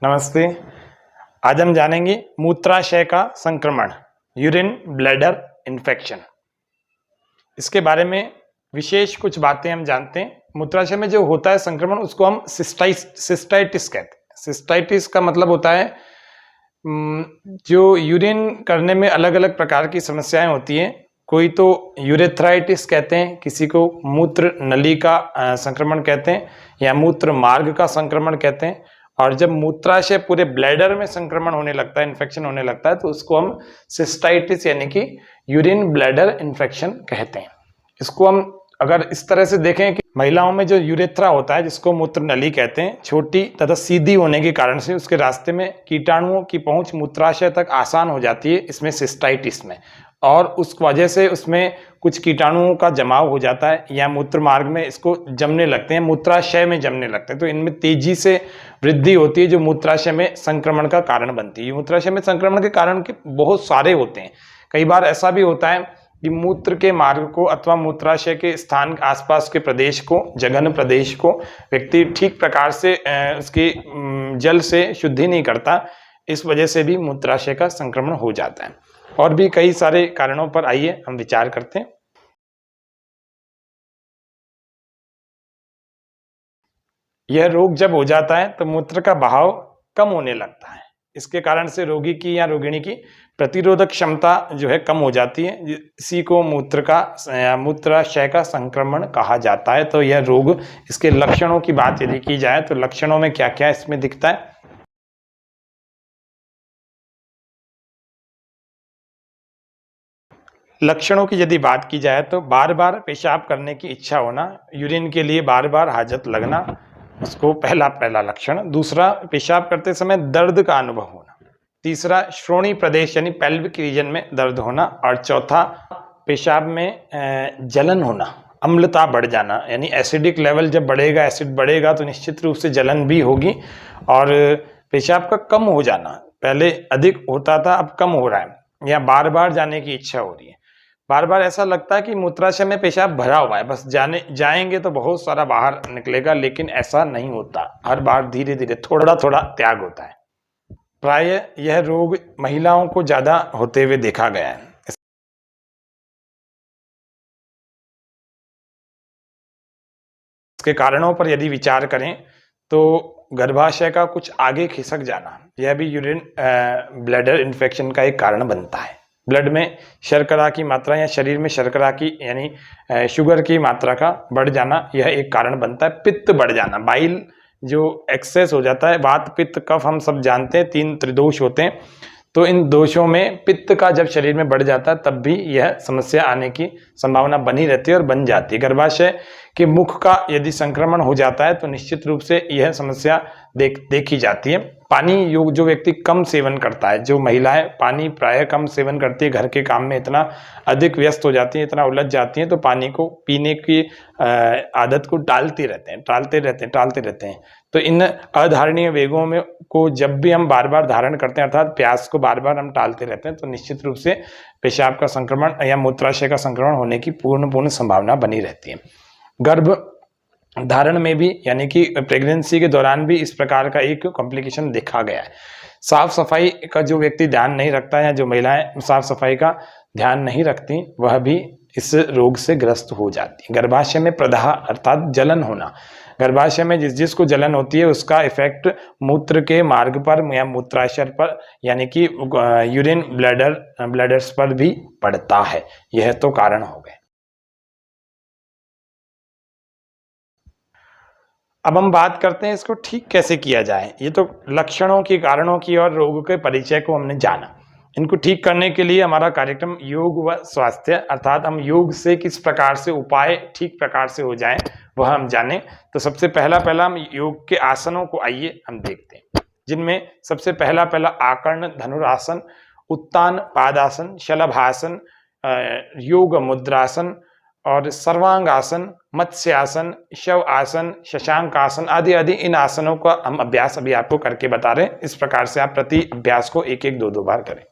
नमस्ते। आज हम जानेंगे मूत्राशय का संक्रमण, यूरिन ब्लैडर इन्फेक्शन। इसके बारे में विशेष कुछ बातें हम जानते हैं। मूत्राशय में जो होता है संक्रमण, उसको हम सिस्टाइटिस कहते हैं। सिस्टाइटिस का मतलब होता है जो यूरिन करने में अलग अलग प्रकार की समस्याएं होती हैं। कोई तो यूरेथ्राइटिस कहते हैं, किसी को मूत्र नली का संक्रमण कहते हैं या मूत्र मार्ग का संक्रमण कहते हैं। और जब मूत्राशय पूरे ब्लैडर में संक्रमण होने लगता है, इन्फेक्शन होने लगता है, तो उसको हम सिस्टाइटिस यानी कि यूरिन ब्लैडर इन्फेक्शन कहते हैं। इसको हम अगर इस तरह से देखें कि महिलाओं में जो यूरेथ्रा होता है, जिसको मूत्र नली कहते हैं, छोटी तथा सीधी होने के कारण से उसके रास्ते में कीटाणुओं की पहुंच मूत्राशय तक आसान हो जाती है इसमें, सिस्टाइटिस में। और उस वजह से उसमें कुछ कीटाणुओं का जमाव हो जाता है या मूत्र मार्ग में इसको जमने लगते हैं, मूत्राशय में जमने लगते हैं। तो इनमें तेजी से वृद्धि होती है जो मूत्राशय में संक्रमण का कारण बनती है। मूत्राशय में संक्रमण के कारण के बहुत सारे होते हैं। कई बार ऐसा भी होता है कि मूत्र के मार्ग को अथवा मूत्राशय के स्थान आसपास के प्रदेश को, जघन प्रदेश को व्यक्ति ठीक प्रकार से उसकी जल से शुद्धि नहीं करता। इस वजह से भी मूत्राशय का संक्रमण हो जाता है। और भी कई सारे कारणों पर आइए हम विचार करते हैं। यह रोग जब हो जाता है तो मूत्र का बहाव कम होने लगता है। इसके कारण से रोगी की या रोगिणी की प्रतिरोधक क्षमता जो है कम हो जाती है। इसी को मूत्राशय का संक्रमण कहा जाता है। तो यह रोग, इसके लक्षणों की बात यदि की जाए तो लक्षणों में क्या क्या इसमें दिखता है। लक्षणों की यदि बात की जाए तो बार बार पेशाब करने की इच्छा होना, यूरिन के लिए बार बार हाजत लगना, उसको पहला लक्षण। दूसरा, पेशाब करते समय दर्द का अनुभव होना। तीसरा, श्रोणि प्रदेश यानी पेल्विक रीजन में दर्द होना। और चौथा, पेशाब में जलन होना, अम्लता बढ़ जाना, यानी एसिडिक लेवल जब बढ़ेगा, एसिड बढ़ेगा तो निश्चित रूप से जलन भी होगी। और पेशाब का कम हो जाना, पहले अधिक होता था अब कम हो रहा है, या बार बार जाने की इच्छा हो रही है। बार बार ऐसा लगता है कि मूत्राशय में पेशाब भरा हुआ है, बस जाएंगे तो बहुत सारा बाहर निकलेगा, लेकिन ऐसा नहीं होता। हर बार धीरे धीरे थोड़ा थोड़ा त्याग होता है। प्रायः यह रोग महिलाओं को ज्यादा होते हुए देखा गया है। इसके कारणों पर यदि विचार करें तो गर्भाशय का कुछ आगे खिसक जाना, यह भी यूरिन ब्लैडर इन्फेक्शन का एक कारण बनता है। ब्लड में शर्करा की मात्रा या शरीर में शर्करा की यानी शुगर की मात्रा का बढ़ जाना, यह एक कारण बनता है। पित्त बढ़ जाना, बाइल जो एक्सेस हो जाता है, वात पित्त कफ हम सब जानते हैं, 3 त्रिदोष होते हैं। तो इन दोषों में पित्त का जब शरीर में बढ़ जाता है तब भी यह समस्या आने की संभावना बनी रहती है और बन जाती है। गर्भाशय के मुख का यदि संक्रमण हो जाता है तो निश्चित रूप से यह समस्या देखी जाती है। पानी जो व्यक्ति कम सेवन करता है, जो महिलाएं पानी प्रायः कम सेवन करती है, घर के काम में इतना अधिक व्यस्त हो जाती है, इतना उलझ जाती हैं, तो पानी को पीने की आदत को टालते रहते हैं। तो इन अधारणीय वेगों में को जब भी हम बार बार धारण करते हैं, अर्थात प्यास को बार बार हम टालते रहते हैं, तो निश्चित रूप से पेशाब का संक्रमण या मूत्राशय का संक्रमण होने की पूर्ण संभावना बनी रहती है। गर्भ धारण में भी, यानी कि प्रेगनेंसी के दौरान भी इस प्रकार का एक कॉम्प्लिकेशन देखा गया है। साफ सफाई का जो व्यक्ति ध्यान नहीं रखता है, या जो महिलाएं साफ सफाई का ध्यान नहीं रखती, वह भी इस रोग से ग्रस्त हो जाती है। गर्भाशय में प्रदाह अर्थात जलन होना, गर्भाशय में जिसको जलन होती है उसका इफेक्ट मूत्र के मार्ग पर या मूत्राशय पर, यानी कि यूरिन ब्लैडर्स पर भी पड़ता है। यह तो कारण हो गए। अब हम बात करते हैं इसको ठीक कैसे किया जाए। ये तो लक्षणों की, कारणों की और रोग के परिचय को हमने जाना। इनको ठीक करने के लिए हमारा कार्यक्रम योग व स्वास्थ्य, अर्थात हम योग से किस प्रकार से उपाय ठीक प्रकार से हो जाएं वह हम जाने। तो सबसे पहला हम योग के आसनों को आइए हम देखते हैं, जिनमें सबसे पहला आकर्ण धनुरासन, उत्तान पादासन, शलभासन, योग मुद्रासन और सर्वांगासन, मत्स्यासन, शव आसन, शशांक आसन आदि आदि, इन आसनों का हम अभ्यास अभी आपको करके बता रहे हैं। इस प्रकार से आप प्रति अभ्यास को 1-1, 2-2 बार करें।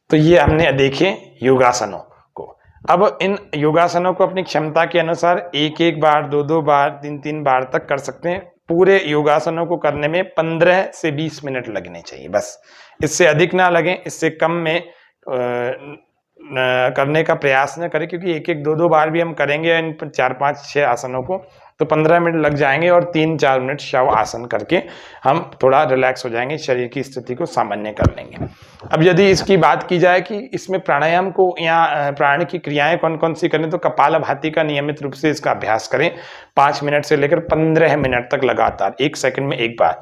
तो ये हमने देखे योगासनों को। अब इन योगासनों को अपनी क्षमता के अनुसार एक एक बार, दो दो बार, तीन तीन बार तक कर सकते हैं। पूरे योगासनों को करने में 15 से 20 मिनट लगने चाहिए बस, इससे अधिक ना लगे, इससे कम में करने का प्रयास न करें, क्योंकि एक एक दो दो बार भी हम करेंगे इन 4 5 6 आसनों को तो 15 मिनट लग जाएंगे, और 3-4 मिनट शव आसन करके हम थोड़ा रिलैक्स हो जाएंगे, शरीर की स्थिति को सामान्य कर लेंगे। अब यदि इसकी बात की जाए कि इसमें प्राणायाम को या प्राण की क्रियाएं कौन कौन सी करें, तो कपालभाति का नियमित रूप से इसका अभ्यास करें 5 मिनट से लेकर 15 मिनट तक लगातार, 1 सेकंड में एक बार।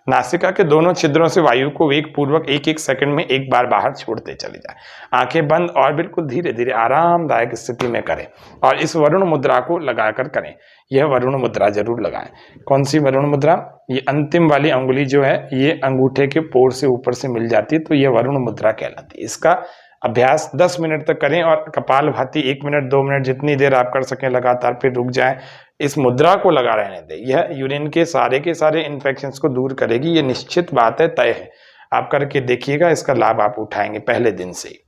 नासिका के दोनों छिद्रों से वायु को वेग पूर्वक 1-1 सेकंड में एक बार बाहर छोड़ते चले जाएं। आंखें बंद और बिल्कुल धीरे धीरे आरामदायक स्थिति में करें, और इस वरुण मुद्रा को लगाकर करें। यह वरुण मुद्रा जरूर लगाएं। कौन सी वरुण मुद्रा? ये अंतिम वाली अंगुली जो है ये अंगूठे के पोर से ऊपर से मिल जाती है, तो यह वरुण मुद्रा कहलाती है। इसका अभ्यास 10 मिनट तक करें, और कपालभाति 1 मिनट 2 मिनट जितनी देर आप कर सकें लगातार, फिर रुक जाएं। इस मुद्रा को लगा रहने दें। यह यूरिन के सारे इन्फेक्शंस को दूर करेगी, ये निश्चित बात है, तय है। आप करके देखिएगा, इसका लाभ आप उठाएंगे पहले दिन से ही।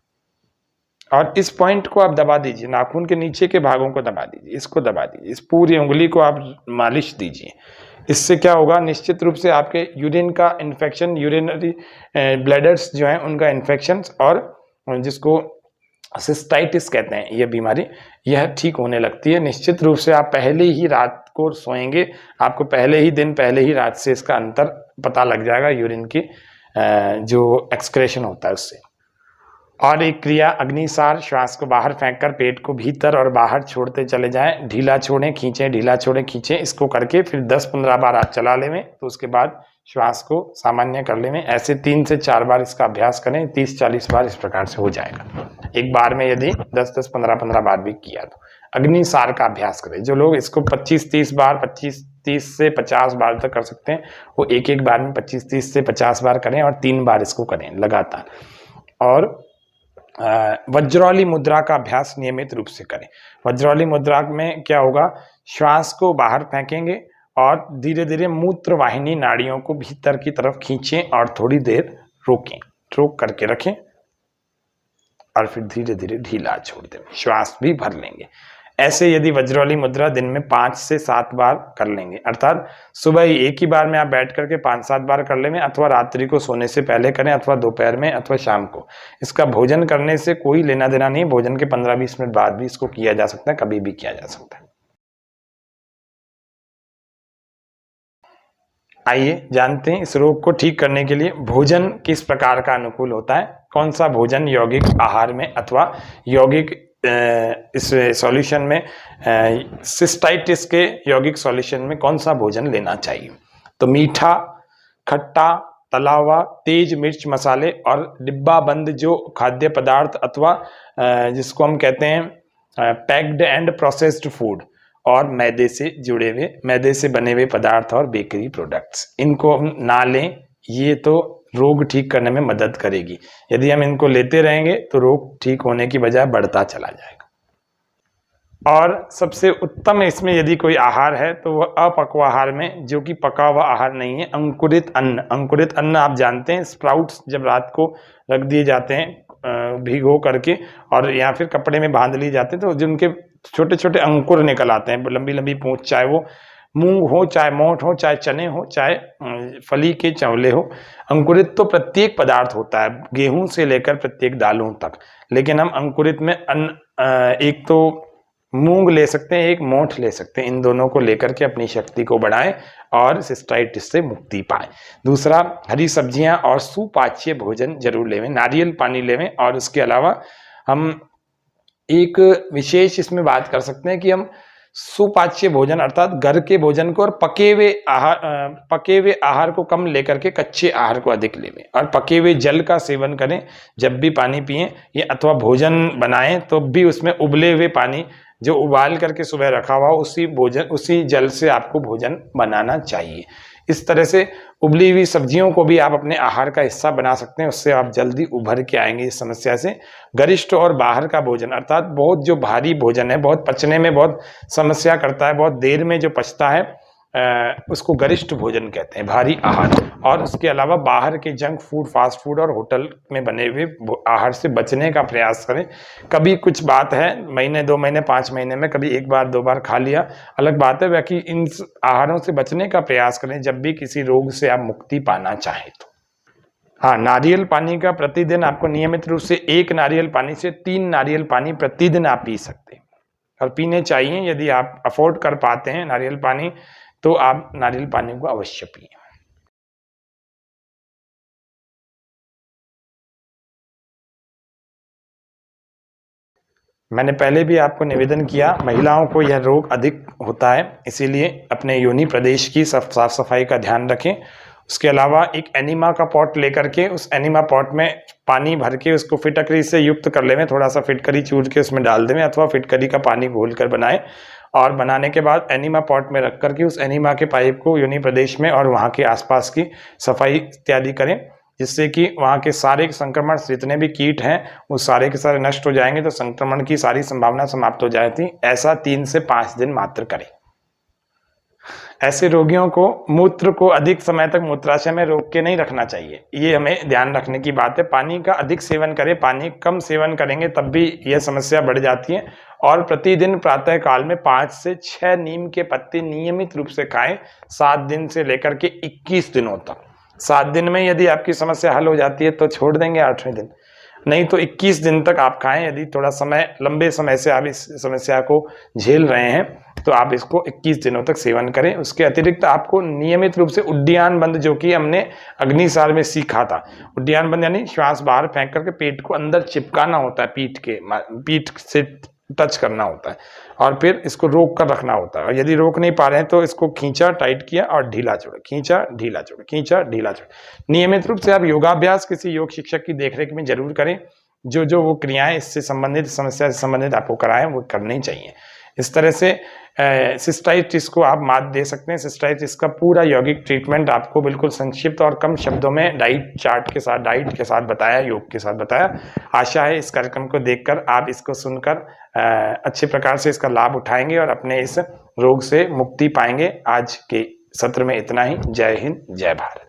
और इस पॉइंट को आप दबा दीजिए, नाखून के नीचे के भागों को दबा दीजिए, इसको दबा दीजिए, इस पूरी उंगली को आप मालिश दीजिए। इससे क्या होगा, निश्चित रूप से आपके यूरिन का इन्फेक्शन, यूरिनरी ब्लैडर्स जो हैं उनका इन्फेक्शन, और जिसको सिस्टाइटिस कहते हैं ये बीमारी, यह ठीक होने लगती है। निश्चित रूप से आप पहले ही रात को सोएंगे, आपको पहले ही दिन, पहले ही रात से इसका अंतर पता लग जाएगा, यूरिन की जो एक्सक्रेशन होता है उससे। और एक क्रिया अग्निसार, श्वास को बाहर फेंककर पेट को भीतर और बाहर छोड़ते चले जाएं। ढीला छोड़ें, खींचें, ढीला छोड़ें, खींचें। इसको करके फिर 10-15 बार आप चला लें, तो उसके बाद श्वास को सामान्य कर लें। ऐसे 3 से 4 बार इसका अभ्यास करें, 30-40 बार इस प्रकार से हो जाएगा। एक बार में यदि 10-10, 15-15 बार भी किया तो अग्निसार का अभ्यास करें। जो लोग इसको 25-30 बार, 25-30 से 50 बार तक कर सकते हैं, वो एक एक बार में 25-30 से 50 बार करें, और 3 बार इसको करें लगातार। और वज्रौली मुद्रा का अभ्यास नियमित रूप से करें। वज्रौली मुद्रा में क्या होगा, श्वास को बाहर फेंकेंगे और धीरे धीरे मूत्र वाहिनी नाड़ियों को भीतर की तरफ खींचें और थोड़ी देर रोकें, रोक करके रखें, और फिर धीरे धीरे ढीला छोड़ दें, श्वास भी भर लेंगे। ऐसे यदि वज्रौली मुद्रा दिन में 5 से 7 बार कर लेंगे, अर्थात सुबह ही एक ही बार में आप बैठ करके 5-7 बार कर लेंगे, अथवा रात्रि को सोने से पहले करें, अथवा दोपहर में, अथवा शाम को। इसका भोजन करने से कोई लेना देना नहीं, भोजन के 15-20 मिनट बाद भी इसको किया जा सकता है, कभी भी किया जा सकता है। आइए जानते हैं इस रोग को ठीक करने के लिए भोजन किस प्रकार का अनुकूल होता है। कौन सा भोजन यौगिक आहार में अथवा यौगिक इस सॉल्यूशन में, सिस्टाइटिस के यौगिक सॉल्यूशन में कौन सा भोजन लेना चाहिए। तो मीठा, खट्टा, तला हुआ, तेज मिर्च मसाले और डिब्बा बंद जो खाद्य पदार्थ अथवा जिसको हम कहते हैं पैक्ड एंड प्रोसेस्ड फूड, और मैदे से जुड़े हुए, मैदे से बने हुए पदार्थ और बेकरी प्रोडक्ट्स, इनको हम ना लें। ये तो रोग ठीक करने में मदद करेगी। यदि हम इनको लेते रहेंगे तो रोग ठीक होने की बजाय बढ़ता चला जाएगा। और सबसे उत्तम इसमें यदि कोई आहार है तो वह अपक्वाहार में, जो कि पका हुआ आहार नहीं है, अंकुरित अन्न। अंकुरित अन्न आप जानते हैं, स्प्राउट्स जब रात को रख दिए जाते हैं भिगो करके, और या फिर कपड़े में बांध लिए जाते हैं, तो जिनके छोटे छोटे अंकुर निकल आते हैं, लंबी लंबी पूंछ, चाहे वो मूंग हो, चाहे मोठ हो, चाहे चने हो, चाहे फली के चंवले हो। अंकुरित तो प्रत्येक पदार्थ होता है, गेहूं से लेकर प्रत्येक दालों तक, लेकिन हम अंकुरित में एक तो मूंग ले सकते हैं, एक मोठ ले सकते हैं। इन दोनों को लेकर के अपनी शक्ति को बढ़ाएं और सिस्टाइटिस से मुक्ति पाएं। दूसरा, हरी सब्जियां और सुपाच्य भोजन जरूर लेवें, नारियल पानी लेवें। और उसके अलावा हम एक विशेष इसमें बात कर सकते हैं कि हम सुपाच्य भोजन अर्थात घर के भोजन को और पके हुए आहार को कम लेकर के कच्चे आहार को अधिक लेवें, और पके हुए जल का सेवन करें जब भी पानी पिएं, ये अथवा भोजन बनाएं तो भी उसमें उबले हुए पानी जो उबाल करके सुबह रखा हुआ उसी जल से आपको भोजन बनाना चाहिए। इस तरह से उबली हुई सब्जियों को भी आप अपने आहार का हिस्सा बना सकते हैं, उससे आप जल्दी उभर के आएंगे इस समस्या से। गरिष्ठ और बाहर का भोजन अर्थात बहुत जो भारी भोजन है, बहुत पचने में बहुत समस्या करता है, बहुत देर में जो पचता है, उसको गरिष्ठ भोजन कहते हैं, भारी आहार। और उसके अलावा बाहर के जंक फूड, फास्ट फूड और होटल में बने हुए आहार से बचने का प्रयास करें। कभी कुछ बात है, महीने 2 महीने 5 महीने में कभी 1 बार 2 बार खा लिया, अलग बात है, बाकी इन आहारों से बचने का प्रयास करें जब भी किसी रोग से आप मुक्ति पाना चाहें तो। हाँ, नारियल पानी का प्रतिदिन आपको नियमित रूप से 1 नारियल पानी से 3 नारियल पानी प्रतिदिन आप पी सकते हैं और पीने चाहिए। यदि आप अफोर्ड कर पाते हैं नारियल पानी तो आप नारियल पानी को अवश्य पिएं। मैंने पहले भी आपको निवेदन किया, महिलाओं को यह रोग अधिक होता है, इसीलिए अपने योनि प्रदेश की साफ सफाई का ध्यान रखें। उसके अलावा एक एनिमा का पॉट लेकर के उस एनिमा पॉट में पानी भर के उसको फिटकरी से युक्त कर लें, थोड़ा सा फिटकरी चूर के उसमें डाल दें अथवा फिटकरी का पानी घोल कर बनाएं और बनाने के बाद एनिमा पॉट में रख करके उस एनिमा के पाइप को योनि प्रदेश में और वहाँ के आसपास की सफाई इत्यादि करें, जिससे कि वहाँ के सारे संक्रमण जितने भी कीट हैं वो सारे के सारे नष्ट हो जाएंगे, तो संक्रमण की सारी संभावना समाप्त हो जाती। ऐसा 3 से 5 दिन मात्र करें। ऐसे रोगियों को मूत्र को अधिक समय तक मूत्राशय में रोक के नहीं रखना चाहिए, ये हमें ध्यान रखने की बात है। पानी का अधिक सेवन करें, पानी कम सेवन करेंगे तब भी यह समस्या बढ़ जाती है। और प्रतिदिन प्रातः काल में 5 से 6 नीम के पत्ते नियमित रूप से खाएं, 7 दिन से लेकर के 21 दिनों तक। 7 दिन में यदि आपकी समस्या हल हो जाती है तो छोड़ देंगे 8वें दिन, नहीं तो 21 दिन तक आप खाएं। यदि थोड़ा समय, लंबे समय से आप इस समस्या को झेल रहे हैं तो आप इसको 21 दिनों तक सेवन करें। उसके अतिरिक्त आपको नियमित रूप से उद्यान बंद, जो कि हमने अग्निसार में सीखा था, उद्यान बंद यानी श्वास बाहर फेंक करके पेट को अंदर चिपकाना होता है, पीठ से टच करना होता है और फिर इसको रोक कर रखना होता है। और यदि रोक नहीं पा रहे हैं तो इसको खींचा, टाइट किया और ढीला छोड़ा, खींचा ढीला छोड़ा, खींचा ढीला छोड़ा। नियमित रूप से आप योगाभ्यास किसी योग शिक्षक की देखरेख में जरूर करें। जो वो क्रियाएं इससे संबंधित, समस्या से संबंधित आपको कराएं वो करनी चाहिए। इस तरह से सिस्टाइटिस को आप मात दे सकते हैं। सिस्टाइटिस का पूरा यौगिक ट्रीटमेंट आपको बिल्कुल संक्षिप्त और कम शब्दों में डाइट के साथ बताया, योग के साथ बताया। आशा है इस कार्यक्रम को देखकर आप इसको सुनकर अच्छे प्रकार से इसका लाभ उठाएंगे और अपने इस रोग से मुक्ति पाएंगे। आज के सत्र में इतना ही। जय हिंद, जय भारत।